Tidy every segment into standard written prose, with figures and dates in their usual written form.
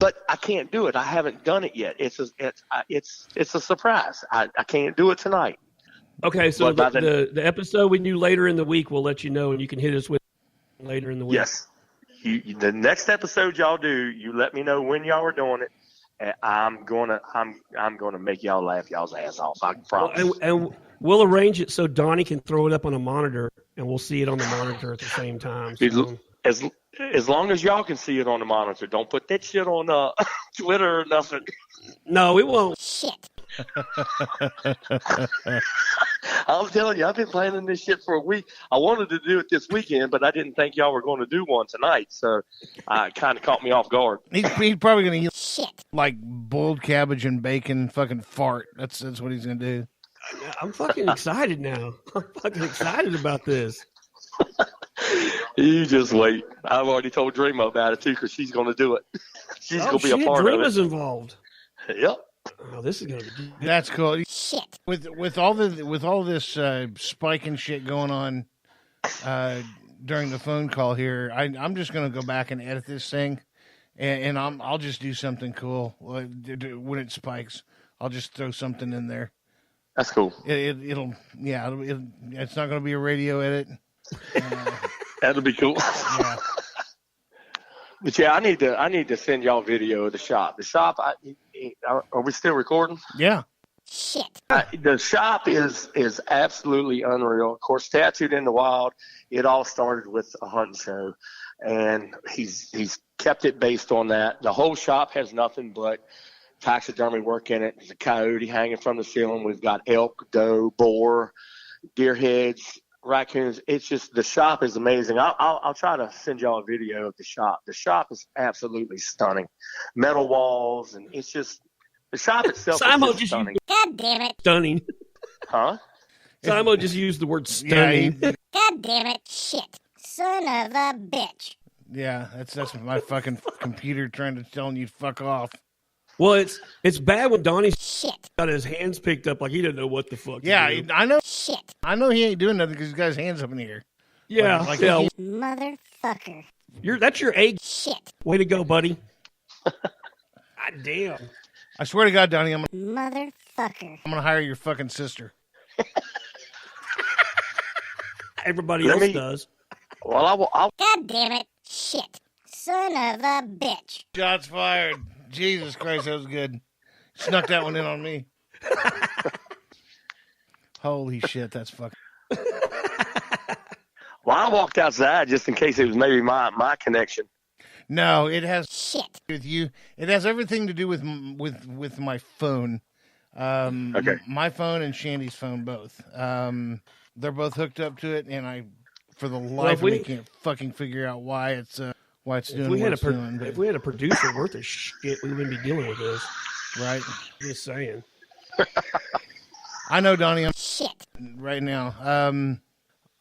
but I can't do it. I haven't done it yet. It's a surprise. I can't do it tonight. Okay, so the episode we do later in the week, we'll let you know, and you can hit us with later in the week. Yes. The next episode y'all do, you let me know when y'all are doing it. And I'm gonna make y'all laugh y'all's ass off. I promise. And we'll arrange it so Donnie can throw it up on a monitor, and we'll see it on the monitor at the same time. So. As long as y'all can see it on the monitor, don't put that shit on Twitter or nothing. No, we won't. Shit. I'm telling you, I've been planning this shit for a week. I wanted to do it this weekend, but I didn't think y'all were going to do one tonight, so it kind of caught me off guard. He's probably going to eat shit like boiled cabbage and bacon, fucking fart. That's what he's going to do. I'm fucking excited now. I'm fucking excited about this. You just wait. I've already told Dreama about it too, because she's going to do it. She's going to be a part of it. Dreama's involved. Yep. Oh, this is going to be. That's cool. Shit. With all this spike and shit going on during the phone call here, I'm just going to go back and edit this thing, and I'll just do something cool when it spikes. I'll just throw something in there. That's cool. It's not going to be a radio edit. That'll be cool. Yeah. But yeah, I need to send y'all video of the shop. The shop. Are we still recording? Yeah. Shit. The shop is absolutely unreal. Of course, Tattooed in the Wild. It all started with a hunting show, and he's kept it based on that. The whole shop has nothing but taxidermy work in it. There's a coyote hanging from the ceiling. We've got elk, doe, boar, deer heads, raccoons. It's just, the shop is amazing. I'll try to send y'all a video of the shop. The shop is absolutely stunning. Metal walls, and it's just, the shop itself is just stunning. God damn it. Stunning. Huh? Simo just used the word stunning. Yeah, God damn it. Shit. Son of a bitch. Yeah, that's my fucking computer trying to tell you to fuck off. Well, it's bad when Donnie's shit got his hands picked up like he didn't know what the fuck. Yeah, to do. I know. Shit. I know he ain't doing nothing because he's got his hands up in the air. Yeah, yeah. Motherfucker. That's your egg. Shit. Way to go, buddy. God damn. I swear to God, Donnie, Motherfucker. I'm gonna hire your fucking sister. Everybody else does. Well, I'll. God damn it. Shit. Son of a bitch. Shots fired. Jesus Christ, that was good. Snuck that one in on me. Holy shit, that's fucking. Well, I walked outside just in case it was maybe my connection. No, it has shit with you. It has everything to do with my phone. Okay. My phone and Shandy's phone both. They're both hooked up to it, and I, for the life of me, can't fucking figure out why it's doing what it's doing. If we had a producer worth of shit, we wouldn't be dealing with this. Right? Just saying. I know, Donnie. I'm shit right now.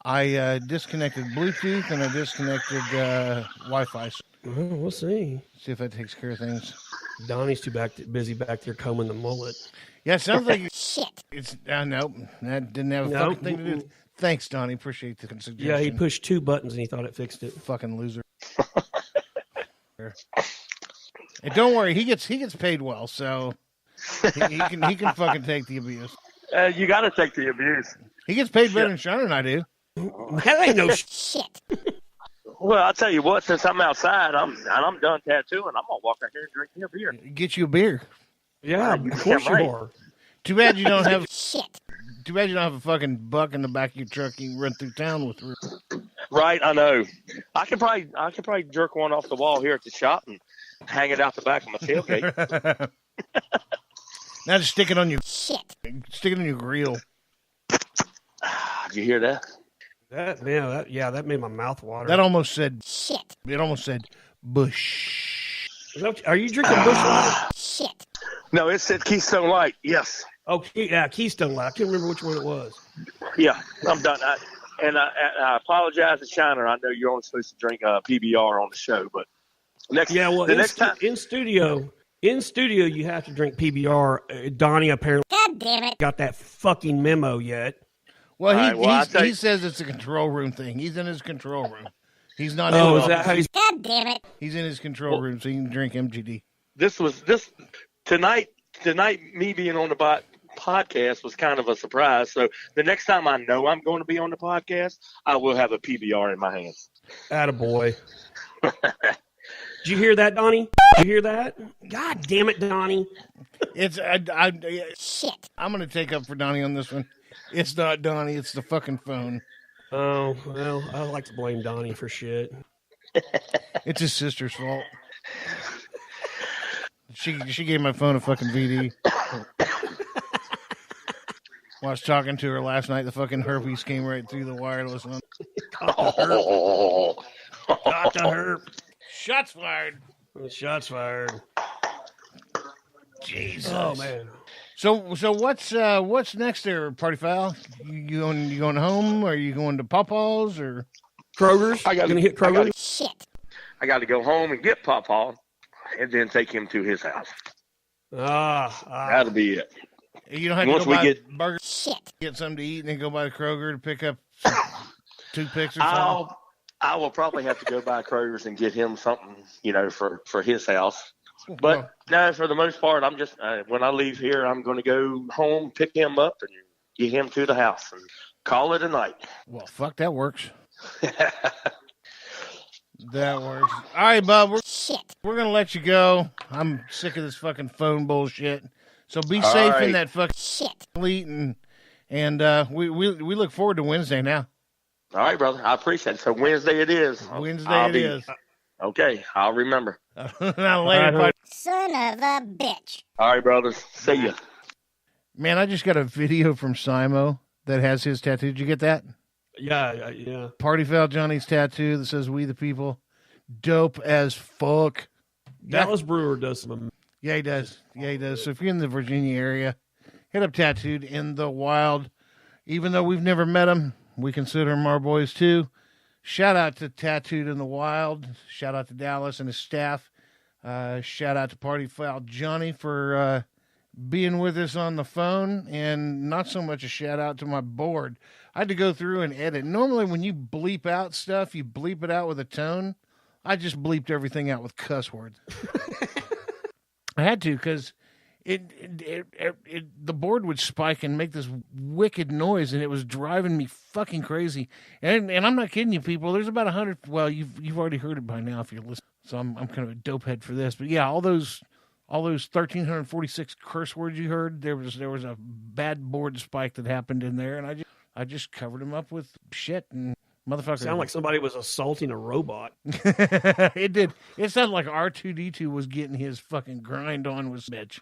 I disconnected Bluetooth and I disconnected Wi-Fi. Well, we'll see. See if that takes care of things. Donnie's busy back there combing the mullet. Yeah, it sounds like shit. It's nope. That didn't have a fucking thing to do. Thanks, Donnie. Appreciate the suggestion. Yeah, he pushed 2 buttons and he thought it fixed it. Fucking loser. Hey, don't worry, he gets paid well, so he can fucking take the abuse. You got to take the abuse. He gets paid better than Sean and I do. That ain't no shit. Well, I'll tell you what. Since I'm outside, I'm done tattooing. I'm gonna walk out here and drink me a beer. Get you a beer. Yeah, of course you are. Too bad you don't have shit. Too bad you don't have a fucking buck in the back of your truck you can run through town with. Right, I know. I could probably jerk one off the wall here at the shop and hang it out the back of my tailgate. Now just stick it on your shit. Stick it on your grill. Did you hear that? That made my mouth water. That almost said shit. It almost said bush. Are you drinking bush water? Shit. No, it said Keystone Light. Yes. Oh, yeah, Keystone Light. I can't remember which one it was. Yeah, I'm done. I apologize to Shiner. I know you're only supposed to drink PBR on the show, but next time in studio, you have to drink PBR. Donnie apparently God damn it. got that fucking memo yet. Well, he says it's a control room thing. He's in his control room. He's not. Oh, is that how he's? God damn it. He's in his control room, so he can drink MGD. this tonight. Me being on the podcast was kind of a surprise. So the next time I know I'm going to be on the podcast, I will have a PBR in my hands. Attaboy. Did you hear that, Donnie? Did you hear that? God damn it, Donnie. It's Shit. I'm going to take up for Donnie on this one. It's not Donnie. It's the fucking phone. Oh, well, I like to blame Donnie for shit. It's his sister's fault. She gave my phone a fucking VD. While I was talking to her last night, the fucking herpes came right through the wireless one. Got the herp. Shots fired. Shots fired. Jesus. Oh man. So what's next there, Party Foul? You going home, or are you going to Pawpaw's or Kroger's? Gonna hit Kroger's. Shit. I got to go home and get Pawpaw, and then take him to his house. That'll be it. You don't have Once to go we buy get burger, Shit. get something to eat, and then go by the Kroger to pick up some toothpicks or something? I will probably have to go by Kroger's and get him something, for his house. But no, for the most part, I'm just when I leave here, I'm going to go home, pick him up, and get him to the house and call it a night. Well, fuck, that works. That works. All right, Bub, we're going to let you go. I'm sick of this fucking phone bullshit. So be safe in that fucking fleet, and we look forward to Wednesday now. All right, brother. I appreciate it. So Wednesday it is. Wednesday it is. Okay, I'll remember. Later, Son of a bitch. All right, brothers. See ya. Man, I just got a video from Simo that has his tattoo. Did you get that? Yeah. Party Foul Johnny's tattoo that says "We the People." Dope as fuck. Dallas Brewer does some. Yeah, he does. So if you're in the Virginia area, hit up Tattooed in the Wild. Even though we've never met him, we consider him our boys too. Shout out to Tattooed in the Wild. Shout out to Dallas and his staff. Shout out to Party Foul Johnny for being with us on the phone. And not so much a shout out to my board. I had to go through and edit. Normally when you bleep out stuff, you bleep it out with a tone. I just bleeped everything out with cuss words. I had to because the board would spike and make this wicked noise, and it was driving me fucking crazy. And I'm not kidding you, people. There's about 100. Well, you've already heard it by now if you're listening. So I'm kind of a dope head for this. But yeah, all those 1,346 curse words you heard, there was a bad board spike that happened in there, and I just covered them up with shit and. Motherfucker. Sound like somebody was assaulting a robot. It did. It sounded like R2D2 was getting his fucking grind on with bitch.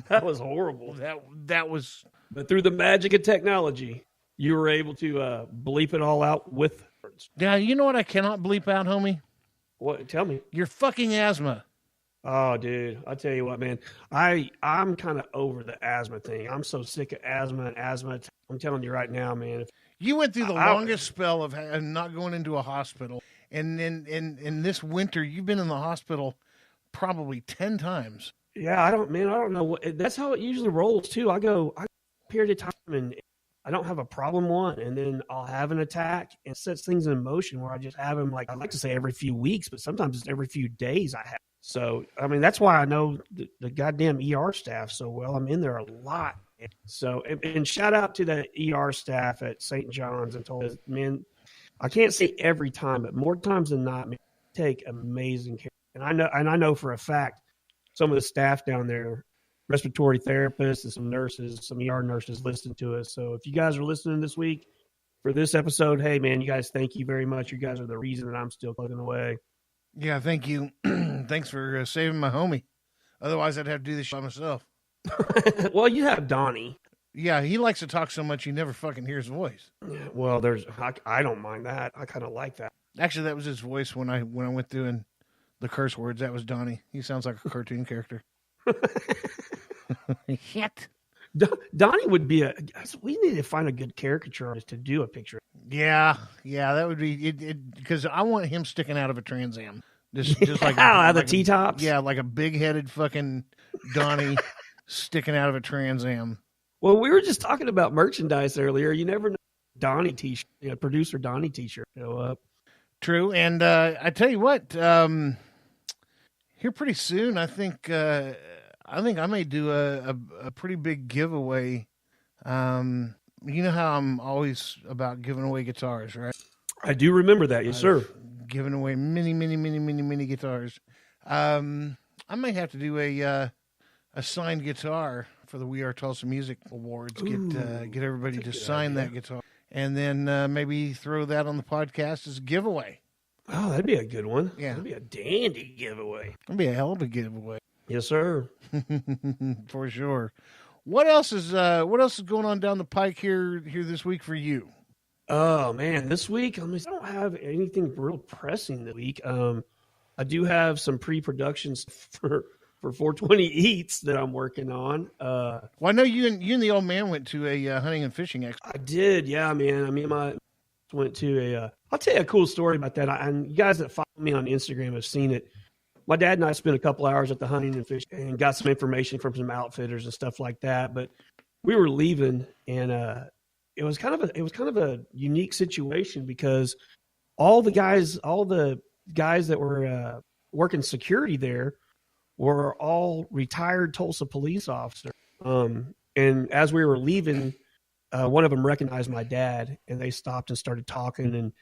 That was horrible. That was. But through the magic of technology, you were able to bleep it all out with words. Now, you know what I cannot bleep out, homie? What? Tell me. Your fucking asthma. Oh, dude. I tell you what, man. I'm kind of over the asthma thing. I'm so sick of asthma. I'm telling you right now, man. You went through the longest spell of not going into a hospital. And in this winter, you've been in the hospital probably 10 times. Yeah, I don't know. That's how it usually rolls, too. I go a period of time, and I don't have a problem and then I'll have an attack, and it sets things in motion where I just have them, like, I like to say every few weeks, but sometimes it's every few days I have. So, I mean, that's why I know the goddamn ER staff so well. I'm in there a lot. So, and shout out to the ER staff at St. John's and told us, man, I can't say every time, but more times than not, man, take amazing care. And I know for a fact, some of the staff down there, respiratory therapists and some nurses, some ER nurses listen to us. So if you guys are listening this week for this episode, hey man, you guys, thank you very much. You guys are the reason that I'm still plugging away. Yeah, thank you. Thanks for saving my homie. Otherwise, I'd have to do this shit by myself. Well, you have Donnie. Yeah, he likes to talk so much you never fucking hear his voice. Yeah, well, I don't mind that. I kind of like that. Actually, that was his voice when I went through the curse words. That was Donnie. He sounds like a cartoon character. Shit. Donnie would be we need to find a good caricature artist to do a picture. Yeah, that would be it because I want him sticking out of a Trans Am. Just like the T-tops? Yeah, like a big-headed fucking Donnie sticking out of a Trans Am. Well, we were just talking about merchandise earlier. You never know. Donnie T-shirt, producer Donnie T-shirt show up. True, and I tell you what, Here pretty soon, I think I may do a pretty big giveaway. You know how I'm always about giving away guitars, right? I do remember that, yes, sir. Giving away many guitars. I may have to do a signed guitar for the We Are Tulsa Music Awards. Get everybody to sign that guitar, and then maybe throw that on the podcast as a giveaway. Oh, that'd be a good one. Yeah. That'd be a dandy giveaway. That'd be a hell of a giveaway. Yes, sir. For sure. What else is going on down the pike here this week for you? Oh man, this week I don't have anything real pressing this week. I do have some pre-productions for 420 Eats that I'm working on. Well, I know you and the old man went to a hunting and fishing expo. I did, yeah, man. I mean, went to I'll tell you a cool story about that. And you guys that follow me on Instagram have seen it. My dad and I spent a couple hours at the hunting and fishing and got some information from some outfitters and stuff like that. But we were leaving, and it was kind of a unique situation because all the guys that were working security there were all retired Tulsa police officers. And as we were leaving, one of them recognized my dad, and they stopped and started talking, and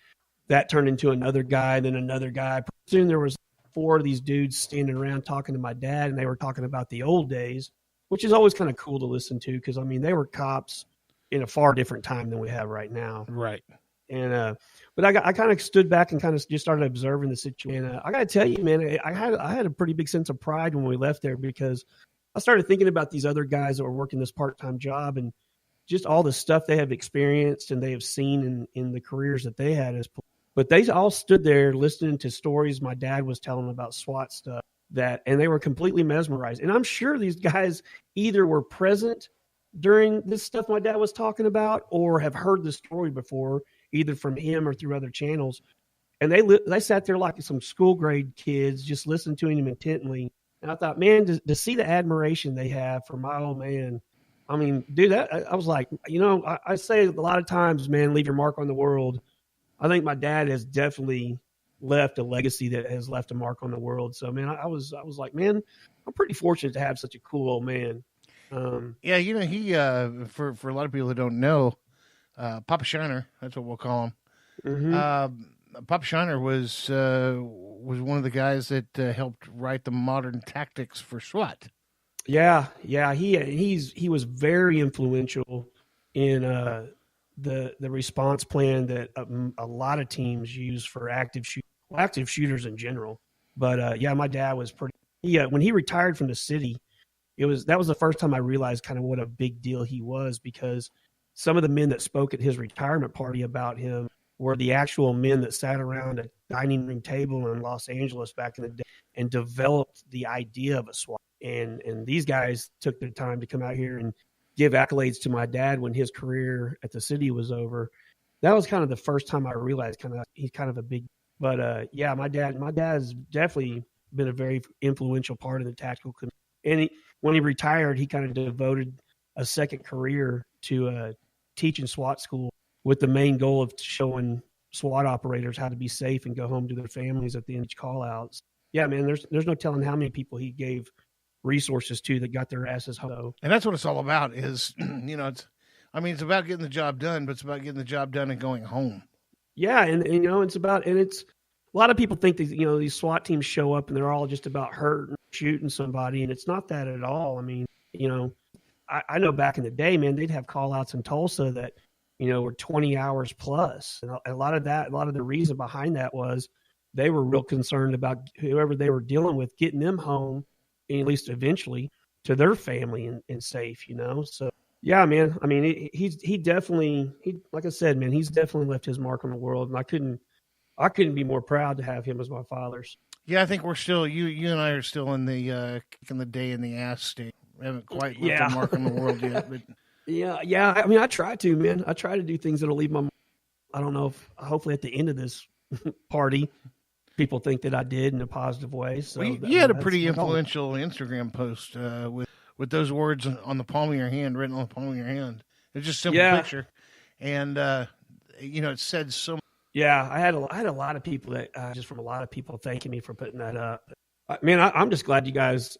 that turned into another guy, then another guy. Pretty soon there was 4 of these dudes standing around talking to my dad, and they were talking about the old days, which is always kind of cool to listen to because, I mean, they were cops in a far different time than we have right now. Right. And but I kind of stood back and kind of just started observing the situation. And I got to tell you, man, I had a pretty big sense of pride when we left there because I started thinking about these other guys that were working this part-time job and just all the stuff they have experienced and they have seen in the careers that they had as police. But they all stood there listening to stories my dad was telling about SWAT stuff and they were completely mesmerized. And I'm sure these guys either were present during this stuff my dad was talking about or have heard the story before, either from him or through other channels. And they sat there like some school grade kids, just listening to him intently. And I thought, man, to see the admiration they have for my old man. I mean, dude, I was like, I say a lot of times, man, leave your mark on the world. I think my dad has definitely left a legacy that has left a mark on the world. So, man, I was like, man, I'm pretty fortunate to have such a cool old man. Yeah, he for a lot of people who don't know, Papa Shiner, that's what we'll call him. Mm-hmm. Papa Shiner was one of the guys that helped write the modern tactics for SWAT. Yeah, he was very influential in the response plan that a lot of teams use for active shooters in general. But my dad was pretty. When he retired from the city, that was the first time I realized kind of what a big deal he was because some of the men that spoke at his retirement party about him were the actual men that sat around a dining room table in Los Angeles back in the day and developed the idea of a SWAT. And these guys took their time to come out here and give accolades to my dad when his career at the city was over. That was kind of the first time I realized he's kind of a big. But my dad has definitely been a very influential part of the tactical community. And when he retired, he kind of devoted a second career to teaching SWAT school with the main goal of showing SWAT operators how to be safe and go home to their families at the end of each call outs. Yeah, man, there's no telling how many people he gave resources to that got their asses home. And that's what it's all about is, it's about getting the job done, but it's about getting the job done and going home. Yeah. And it's a lot of people think that, these SWAT teams show up and they're all just about hurting, shooting somebody. And it's not that at all. I mean, I know back in the day, man, they'd have call outs in Tulsa that, were 20 hours plus. And a lot of the reason behind that was they were real concerned about whoever they were dealing with, getting them home, at least eventually, to their family and safe, So, yeah, man, I mean, he definitely, like I said, man, he's definitely left his mark on the world. And I couldn't be more proud to have him as my father's. Yeah, I think we're still, you and I are still in the kicking the day in the ass state. We haven't quite left a mark on the world yet, but. Yeah. I mean, I try to, man. I try to do things that'll leave my mark. I don't know if hopefully at the end of this party, people think that I did in a positive way. So you had a pretty influential Instagram post with those words on the palm of your hand, written on the palm of your hand. It's just a simple picture, and it said so much. Yeah, I had a lot of people that just from a lot of people thanking me for putting that up. Man, I'm just glad you guys